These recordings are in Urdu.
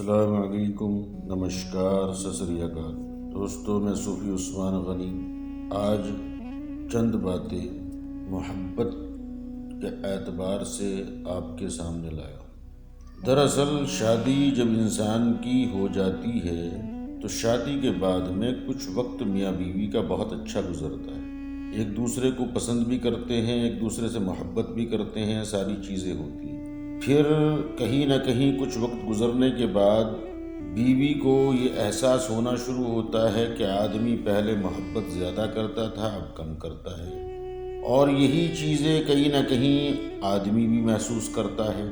السلام علیکم، نمشکار، ست سری اکال۔ دوستو، میں صوفی عثمان غنی آج چند باتیں محبت کے اعتبار سے آپ کے سامنے لایا ہوں۔ دراصل شادی جب انسان کی ہو جاتی ہے تو شادی کے بعد میں کچھ وقت میاں بیوی کا بہت اچھا گزرتا ہے، ایک دوسرے کو پسند بھی کرتے ہیں، ایک دوسرے سے محبت بھی کرتے ہیں، ساری چیزیں ہوتی ہیں۔ پھر کہیں نہ کہیں کچھ وقت گزرنے کے بعد بیوی کو یہ احساس ہونا شروع ہوتا ہے کہ آدمی پہلے محبت زیادہ کرتا تھا، اب کم کرتا ہے، اور یہی چیزیں کہیں نہ کہیں آدمی بھی محسوس کرتا ہے۔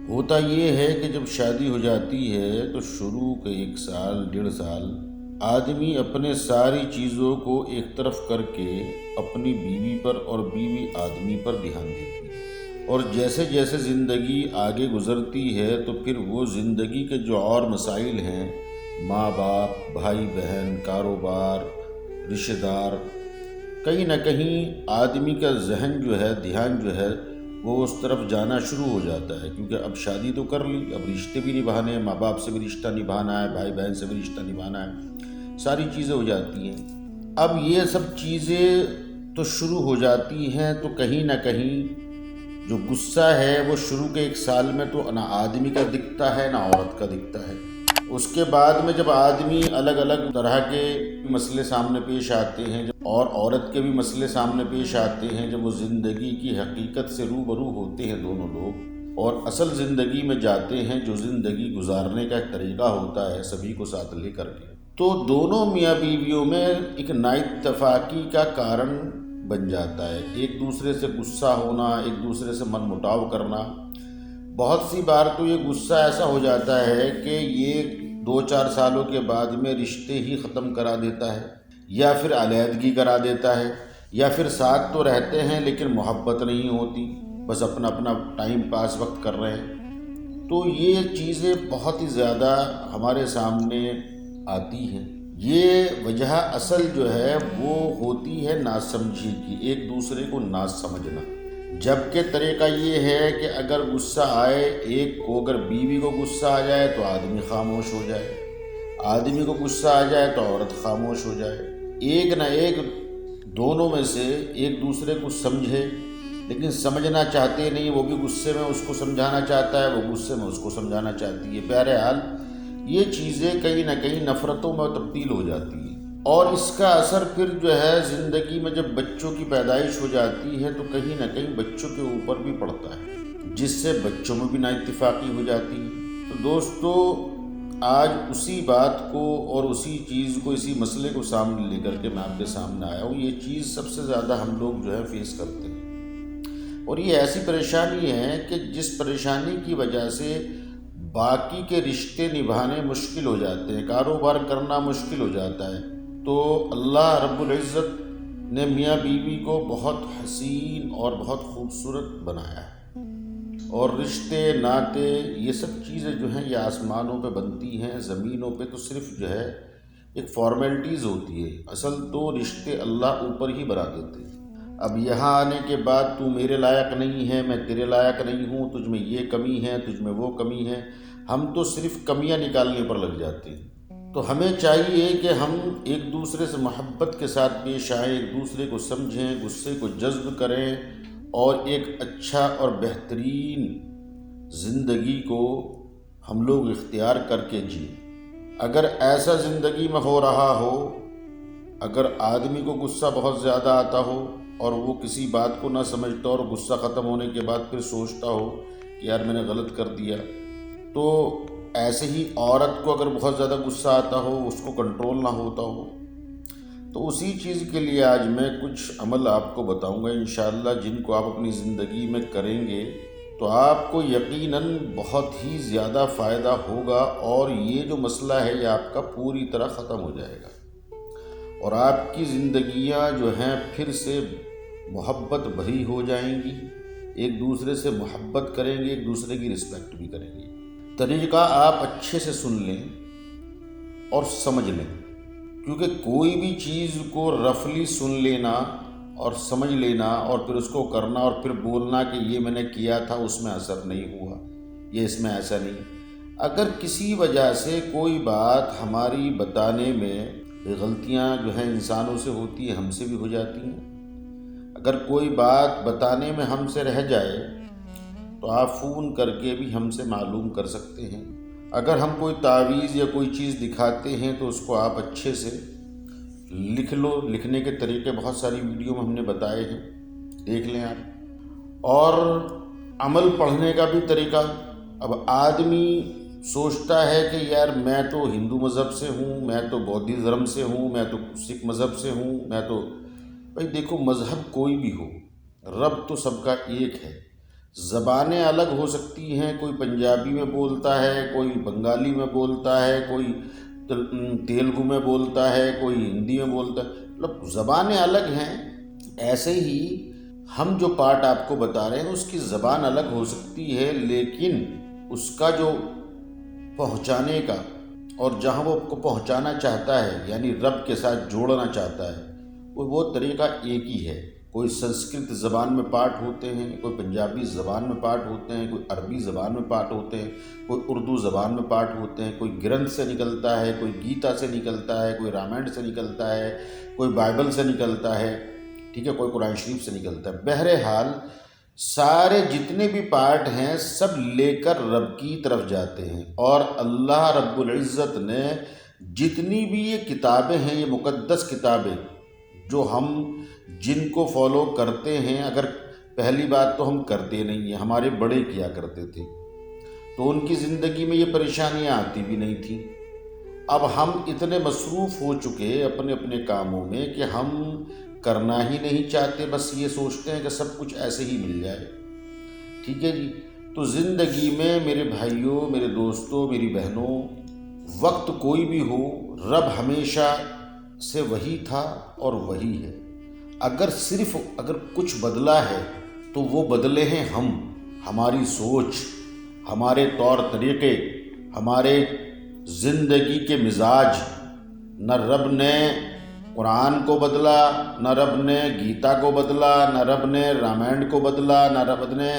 ہوتا یہ ہے کہ جب شادی ہو جاتی ہے تو شروع کے 1 سال 1.5 سال آدمی اپنے ساری چیزوں کو ایک طرف کر کے اپنی بیوی پر اور بیوی آدمی پر دھیان دیتی ہے، اور جیسے جیسے زندگی آگے گزرتی ہے تو پھر وہ زندگی کے جو اور مسائل ہیں، ماں باپ، بھائی بہن، کاروبار، رشتہ دار، کہیں نہ کہیں آدمی کا ذہن جو ہے، دھیان جو ہے، وہ اس طرف جانا شروع ہو جاتا ہے، کیونکہ اب شادی تو کر لی، اب رشتے بھی نبھانے ہیں، ماں باپ سے بھی رشتہ نبھانا ہے، بھائی بہن سے بھی رشتہ نبھانا ہے، ساری چیزیں ہو جاتی ہیں۔ اب یہ سب چیزیں تو شروع ہو جاتی ہیں تو کہیں نہ کہیں جو غصہ ہے وہ شروع کے 1 سال میں تو نہ آدمی کا دکھتا ہے نہ عورت کا دکھتا ہے۔ اس کے بعد میں جب آدمی الگ الگ طرح کے مسئلے سامنے پیش آتے ہیں اور عورت کے بھی مسئلے سامنے پیش آتے ہیں، جب وہ زندگی کی حقیقت سے روبرو ہوتے ہیں دونوں لوگ اور اصل زندگی میں جاتے ہیں، جو زندگی گزارنے کا ایک طریقہ ہوتا ہے سبھی کو ساتھ لے کر کے، تو دونوں میاں بیویوں میں ایک نااتفاقی کا کارن بن جاتا ہے، ایک دوسرے سے غصہ ہونا، ایک دوسرے سے من مٹاو کرنا۔ بہت سی بار تو یہ غصہ ایسا ہو جاتا ہے کہ یہ 2-4 سالوں کے بعد میں رشتے ہی ختم کرا دیتا ہے، یا پھر علیحدگی کرا دیتا ہے، یا پھر ساتھ تو رہتے ہیں لیکن محبت نہیں ہوتی، بس اپنا اپنا ٹائم پاس وقت کر رہے ہیں۔ تو یہ چیزیں بہت ہی زیادہ ہمارے سامنے آتی ہیں۔ یہ وجہ اصل جو ہے وہ ہوتی ہے ناسمجھی کی، ایک دوسرے کو نہ سمجھنا۔ جبکہ طریقہ یہ ہے کہ اگر غصہ آئے ایک کو، اگر بیوی کو غصہ آ جائے تو آدمی خاموش ہو جائے، آدمی کو غصہ آ جائے تو عورت خاموش ہو جائے، ایک نہ ایک دونوں میں سے ایک دوسرے کو سمجھے، لیکن سمجھنا چاہتے نہیں، وہ بھی غصے میں اس کو سمجھانا چاہتا ہے، وہ غصے میں اس کو سمجھانا چاہتی ہے۔ بہرحال یہ چیزیں کہیں نہ کہیں نفرتوں میں تبدیل ہو جاتی ہیں، اور اس کا اثر پھر جو ہے زندگی میں جب بچوں کی پیدائش ہو جاتی ہے تو کہیں نہ کہیں بچوں کے اوپر بھی پڑتا ہے، جس سے بچوں میں بھی نااتفاقی ہو جاتی ہے۔ تو دوستو، آج اسی بات کو اور اسی چیز کو، اسی مسئلے کو سامنے لے کر کے میں آپ کے سامنے آیا ہوں۔ یہ چیز سب سے زیادہ ہم لوگ جو ہے فیس کرتے ہیں، اور یہ ایسی پریشانی ہے کہ جس پریشانی کی وجہ سے باقی کے رشتے نبھانے مشکل ہو جاتے ہیں، کاروبار کرنا مشکل ہو جاتا ہے۔ تو اللہ رب العزت نے میاں بیوی کو بہت حسین اور بہت خوبصورت بنایا ہے، اور رشتے ناطے یہ سب چیزیں جو ہیں یہ آسمانوں پہ بنتی ہیں، زمینوں پہ تو صرف جو ہے ایک فارمیلٹیز ہوتی ہے، اصل تو رشتے اللہ اوپر ہی بنا دیتے ہیں۔ اب یہاں آنے کے بعد تو میرے لائق نہیں ہے، میں تیرے لائق نہیں ہوں، تجھ میں یہ کمی ہے، تجھ میں وہ کمی ہے، ہم تو صرف کمیاں نکالنے پر لگ جاتے ہیں۔ تو ہمیں چاہیے کہ ہم ایک دوسرے سے محبت کے ساتھ پیش آئیں، ایک دوسرے کو سمجھیں، غصے کو جذب کریں، اور ایک اچھا اور بہترین زندگی کو ہم لوگ اختیار کر کے جئیں۔ اگر ایسا زندگی میں ہو رہا ہو، اگر آدمی کو غصہ بہت زیادہ آتا ہو اور وہ کسی بات کو نہ سمجھتا اور غصہ ختم ہونے کے بعد پھر سوچتا ہو کہ یار میں نے غلط کر دیا، تو ایسے ہی عورت کو اگر بہت زیادہ غصہ آتا ہو، اس کو کنٹرول نہ ہوتا ہو، تو اسی چیز کے لیے آج میں کچھ عمل آپ کو بتاؤں گا انشاءاللہ، جن کو آپ اپنی زندگی میں کریں گے تو آپ کو یقیناً بہت ہی زیادہ فائدہ ہوگا، اور یہ جو مسئلہ ہے یہ آپ کا پوری طرح ختم ہو جائے گا، اور آپ کی زندگیاں جو ہیں پھر سے محبت بھری ہو جائیں گی، ایک دوسرے سے محبت کریں گے، ایک دوسرے کی رسپیکٹ بھی کریں گے۔ طریقہ آپ اچھے سے سن لیں اور سمجھ لیں، کیونکہ کوئی بھی چیز کو رفلی سن لینا اور سمجھ لینا اور پھر اس کو کرنا اور پھر بولنا کہ یہ میں نے کیا تھا، اس میں اثر نہیں ہوا، یہ اس میں ایسا نہیں۔ اگر کسی وجہ سے کوئی بات ہماری بتانے میں غلطیاں جو ہیں انسانوں سے ہوتی ہیں، ہم سے بھی ہو جاتی ہیں، اگر کوئی بات بتانے میں ہم سے رہ جائے تو آپ فون کر کے بھی ہم سے معلوم کر سکتے ہیں۔ اگر ہم کوئی تعویذ یا کوئی چیز دکھاتے ہیں تو اس کو آپ اچھے سے لکھ لو، لکھنے کے طریقے بہت ساری ویڈیو میں ہم نے بتائے ہیں، دیکھ لیں آپ۔ اور عمل پڑھنے کا بھی طریقہ، اب آدمی سوچتا ہے کہ یار میں تو ہندو مذہب سے ہوں، میں تو بودھی دھرم سے ہوں، میں تو سکھ مذہب سے ہوں، میں تو بھائی دیکھو مذہب کوئی بھی ہو، رب تو سب کا ایک ہے۔ زبانیں الگ ہو سکتی ہیں، کوئی پنجابی میں بولتا ہے، کوئی بنگالی میں بولتا ہے، کوئی تیلگو میں بولتا ہے، کوئی ہندی میں بولتا ہے، مطلب زبانیں الگ ہیں۔ ایسے ہی ہم جو پارٹ آپ کو بتا رہے ہیں اس کی زبان الگ ہو سکتی ہے، لیکن اس کا جو پہنچانے کا اور جہاں وہ آپ کو پہنچانا چاہتا ہے یعنی رب کے ساتھ جوڑنا چاہتا ہے وہ طریقہ ایک ہی ہے۔ کوئی سنسکرت زبان میں پارٹ ہوتے ہیں، کوئی پنجابی زبان میں پارٹ ہوتے ہیں، کوئی عربی زبان میں پارٹ ہوتے ہیں، کوئی اردو زبان میں پارٹ ہوتے ہیں، کوئی گرنتھ سے نکلتا ہے، کوئی گیتا سے نکلتا ہے، کوئی رامائن سے نکلتا ہے، کوئی بائبل سے نکلتا ہے، ٹھیک ہے، کوئی قرآن شریف سے نکلتا ہے۔ بہرحال سارے جتنے بھی پارٹ ہیں سب لے کر رب کی طرف جاتے ہیں، اور اللہ رب العزت نے جتنی بھی یہ کتابیں ہیں، یہ مقدس کتابیں جو ہم جن کو فالو کرتے ہیں، اگر پہلی بات تو ہم کرتے نہیں ہیں، ہمارے بڑے کیا کرتے تھے تو ان کی زندگی میں یہ پریشانیاں آتی بھی نہیں تھیں۔ اب ہم اتنے مصروف ہو چکے اپنے اپنے کاموں میں کہ ہم کرنا ہی نہیں چاہتے، بس یہ سوچتے ہیں کہ سب کچھ ایسے ہی مل جائے، ٹھیک ہے جی۔ تو زندگی میں میرے بھائیوں، میرے دوستوں، میری بہنوں، وقت کوئی بھی ہو، رب ہمیشہ سے وہی تھا اور وہی ہے۔ اگر کچھ بدلا ہے تو وہ بدلے ہیں ہم، ہماری سوچ، ہمارے طور طریقے، ہمارے زندگی کے مزاج۔ نہ رب نے قرآن کو بدلا، نہ رب نے گیتا کو بدلا، نہ رب نے رامائن کو بدلا، نہ رب نے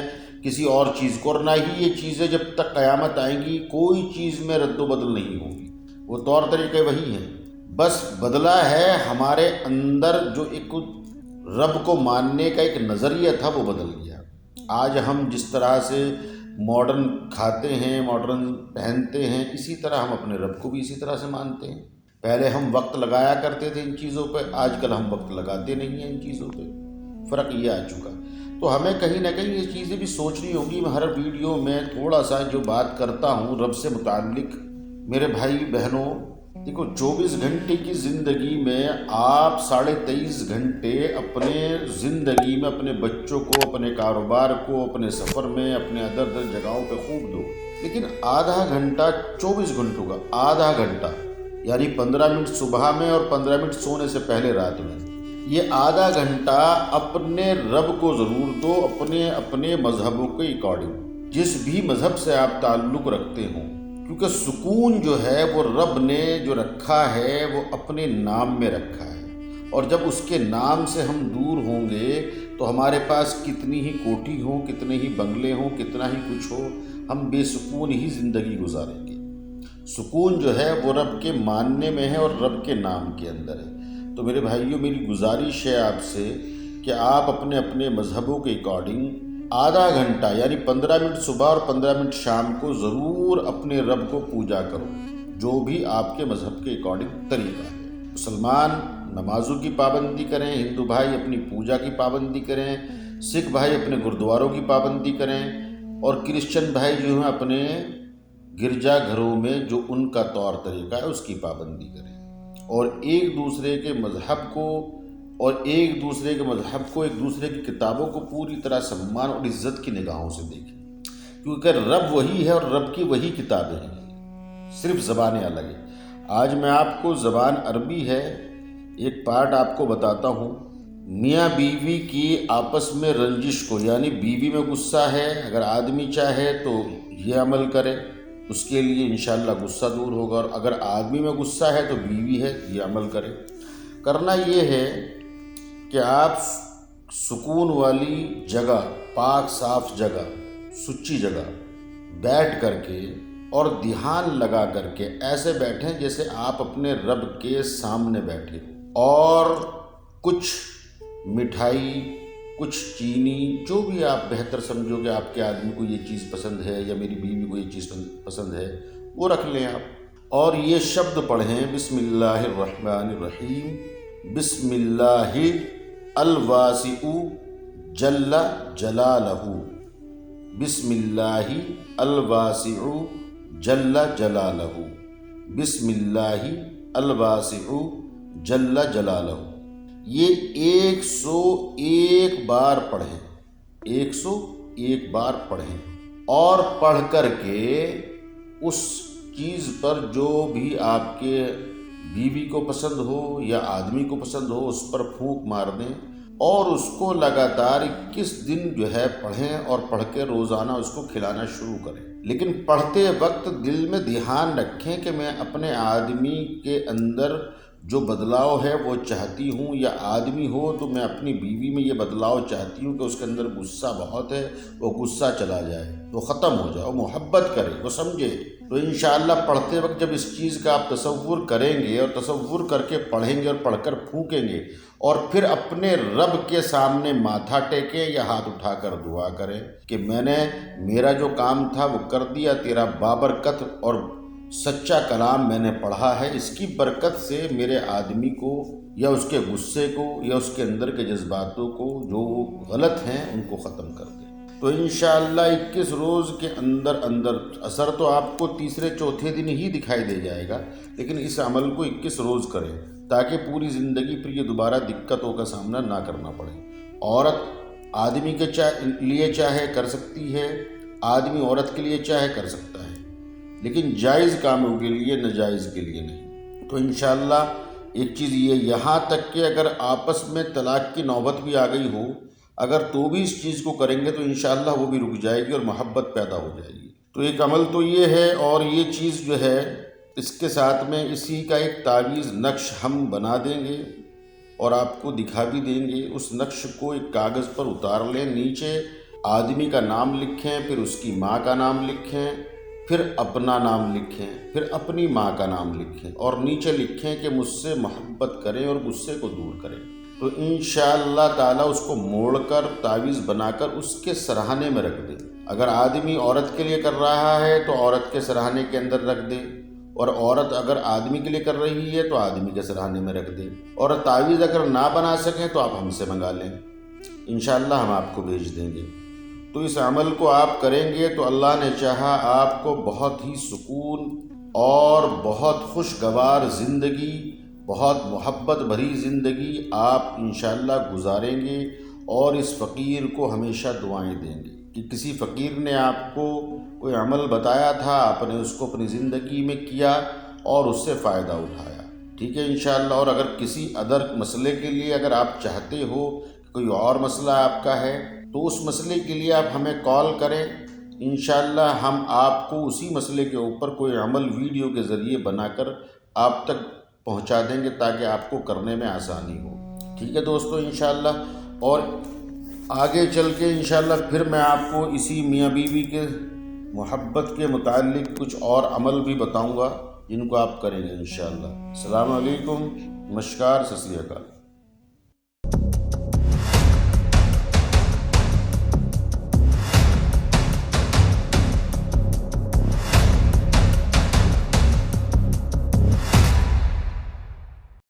کسی اور چیز کو، اور نہ ہی یہ چیزیں جب تک قیامت آئیں گی کوئی چیز میں رد و بدل نہیں ہوگی، وہ طور طریقے وہی ہیں۔ بس بدلا ہے ہمارے اندر جو ایک رب کو ماننے کا ایک نظریہ تھا، وہ بدل گیا۔ آج ہم جس طرح سے ماڈرن کھاتے ہیں، ماڈرن پہنتے ہیں، اسی طرح ہم اپنے رب کو بھی اسی طرح سے مانتے ہیں۔ پہلے ہم وقت لگایا کرتے تھے ان چیزوں پہ، آج کل ہم وقت لگاتے نہیں ہیں ان چیزوں پہ، فرق یہ آ چکا۔ تو ہمیں کہیں نہ کہیں یہ چیزیں بھی سوچنی ہوگی۔ میں ہر ویڈیو میں تھوڑا سا جو بات کرتا ہوں رب سے متعلق، میرے بھائی بہنوں دیکھو 24 گھنٹے کی زندگی میں آپ 23.5 گھنٹے اپنے زندگی میں اپنے بچوں کو، اپنے کاروبار کو، اپنے سفر میں، اپنے ادھر جگہوں پہ خوب دو، لیکن آدھا گھنٹہ 24 گھنٹوں کا آدھا گھنٹہ یعنی 15 منٹ صبح میں اور 15 منٹ سونے سے پہلے رات میں، یہ آدھا گھنٹہ اپنے رب کو ضرور دو، اپنے مذہبوں کے اکارڈنگ، جس بھی مذہب سے آپ تعلق رکھتے ہوں، کیونکہ سکون جو ہے وہ رب نے جو رکھا ہے وہ اپنے نام میں رکھا ہے، اور جب اس کے نام سے ہم دور ہوں گے تو ہمارے پاس کتنی ہی کوٹھی ہوں، کتنے ہی بنگلے ہوں، کتنا ہی کچھ ہو، ہم بے سکون ہی زندگی گزاریں گے۔ سکون جو ہے وہ رب کے ماننے میں ہے اور رب کے نام کے اندر ہے۔ تو میرے بھائیوں میری گزارش ہے آپ سے کہ آپ اپنے اپنے مذہبوں کے اکارڈنگ آدھا گھنٹہ یعنی 15 منٹ صبح اور 15 منٹ شام کو ضرور اپنے رب کو پوجا کرو، جو بھی آپ کے مذہب کے اکارڈنگ طریقہ ہے۔ مسلمان نمازوں کی پابندی کریں، ہندو بھائی اپنی پوجا کی پابندی کریں، سکھ بھائی اپنے گردواروں کی پابندی کریں، اور کرسچن بھائی جو ہیں اپنے گرجا گھروں میں جو ان کا طور طریقہ ہے اس کی پابندی کریں، اور ایک دوسرے کے مذہب کو ایک دوسرے کی کتابوں کو پوری طرح سمان اور عزت کی نگاہوں سے دیکھیں، کیونکہ رب وہی ہے اور رب کی وہی کتابیں ہیں، صرف زبانیں الگ ہیں۔ آج میں آپ کو زبان عربی ہے ایک پارٹ آپ کو بتاتا ہوں۔ میاں بیوی کی آپس میں رنجش کو، یعنی بیوی میں غصہ ہے، اگر آدمی چاہے تو یہ عمل کرے، اس کے لیے انشاءاللہ غصہ دور ہوگا، اور اگر آدمی میں غصہ ہے تو بیوی ہے یہ عمل کرے۔ کرنا یہ ہے کہ آپ سکون والی جگہ، پاک صاف جگہ، سچی جگہ بیٹھ کر کے اور دھیان لگا کر کے ایسے بیٹھیں جیسے آپ اپنے رب کے سامنے بیٹھے، اور کچھ مٹھائی، کچھ چینی، جو بھی آپ بہتر سمجھو کہ آپ کے آدمی کو یہ چیز پسند ہے یا میری بیوی کو یہ چیز پسند ہے، وہ رکھ لیں آپ، اور یہ شبد پڑھیں: بسم اللہ الرحمن الرحیم، بسم اللہ الواسع جل جلالہ، بسم اللہ الواسع جل جلالہ، بسم اللہ الواسع جل جلالہ۔ یہ 101 بار پڑھیں، 101 بار پڑھیں، اور پڑھ کر کے اس چیز پر جو بھی آپ کے بیوی کو پسند ہو یا آدمی کو پسند ہو اس پر پھونک مار دیں، اور اس کو لگاتار 21 دن جو ہے پڑھیں، اور پڑھ کے روزانہ اس کو کھلانا شروع کریں۔ لیکن پڑھتے وقت دل میں دھیان رکھیں کہ میں اپنے آدمی کے اندر جو بدلاؤ ہے وہ چاہتی ہوں، یا آدمی ہو تو میں اپنی بیوی میں یہ بدلاؤ چاہتی ہوں کہ اس کے اندر غصہ بہت ہے، وہ غصہ چلا جائے، وہ ختم ہو جائے، وہ محبت کرے، وہ سمجھے۔ تو انشاءاللہ پڑھتے وقت جب اس چیز کا آپ تصور کریں گے، اور تصور کر کے پڑھیں گے اور پڑھ کر پھونکیں گے، اور پھر اپنے رب کے سامنے ماتھا ٹیکیں یا ہاتھ اٹھا کر دعا کریں کہ میں نے میرا جو کام تھا وہ کر دیا، تیرا بابرکت اور سچا کلام میں نے پڑھا ہے، اس کی برکت سے میرے آدمی کو یا اس کے غصے کو یا اس کے اندر کے جذباتوں کو جو غلط ہیں ان کو ختم کر دیں۔ تو انشاءاللہ 21 روز کے اندر اثر تو آپ کو تیسرے چوتھے دن ہی دکھائی دے جائے گا، لیکن اس عمل کو 21 روز کریں تاکہ پوری زندگی پھر یہ دوبارہ دقتوں کا سامنا نہ کرنا پڑے۔ عورت آدمی کے لیے چاہے کر سکتی ہے، آدمی عورت کے لیے چاہے کر سکتا ہے، لیکن جائز کاموں کے لیے، ناجائز کے لیے نہیں۔ تو انشاءاللہ ایک چیز یہ، یہاں تک کہ اگر آپس میں طلاق کی نوبت بھی آ گئی ہو، اگر تو بھی اس چیز کو کریں گے تو انشاءاللہ وہ بھی رک جائے گی اور محبت پیدا ہو جائے گی۔ تو ایک عمل تو یہ ہے، اور یہ چیز جو ہے اس کے ساتھ میں اسی کا ایک تعویذ نقش ہم بنا دیں گے اور آپ کو دکھا بھی دیں گے۔ اس نقش کو ایک کاغذ پر اتار لیں، نیچے آدمی کا نام لکھیں، پھر اس کی ماں کا نام لکھیں، پھر اپنا نام لکھیں، پھر اپنی ماں کا نام لکھیں، اور نیچے لکھیں کہ مجھ سے محبت کریں اور غصے کو دور کریں۔ تو انشاءاللہ تعالیٰ اس کو موڑ کر تعویذ بنا کر اس کے سرہانے میں رکھ دیں۔ اگر آدمی عورت کے لیے کر رہا ہے تو عورت کے سرہانے کے اندر رکھ دے، اور عورت اگر آدمی کے لیے کر رہی ہے تو آدمی کے سرہانے میں رکھ دیں، اور تعویذ اگر نہ بنا سکیں تو آپ ہم سے منگا لیں، انشاءاللہ ہم آپ کو بھیج دیں گے۔ تو اس عمل کو آپ کریں گے تو اللہ نے چاہا آپ کو بہت ہی سکون اور بہت خوشگوار زندگی، بہت محبت بھری زندگی آپ انشاءاللہ گزاریں گے، اور اس فقیر کو ہمیشہ دعائیں دیں گے کہ کسی فقیر نے آپ کو کوئی عمل بتایا تھا، آپ نے اس کو اپنی زندگی میں کیا اور اس سے فائدہ اٹھایا، ٹھیک ہے انشاءاللہ۔ اور اگر کسی ادر مسئلے کے لیے اگر آپ چاہتے ہو کہ کوئی اور مسئلہ آپ کا ہے تو اس مسئلے کے لیے آپ ہمیں کال کریں، انشاءاللہ ہم آپ کو اسی مسئلے کے اوپر کوئی عمل ویڈیو کے ذریعے بنا کر آپ تک پہنچا دیں گے تاکہ آپ کو کرنے میں آسانی ہو، ٹھیک ہے دوستو انشاءاللہ۔ اور آگے چل کے انشاءاللہ پھر میں آپ کو اسی میاں بیوی کے محبت کے متعلق کچھ اور عمل بھی بتاؤں گا جن کو آپ کریں گے انشاءاللہ۔ السلام علیکم، نمسکار، ست سری اکال۔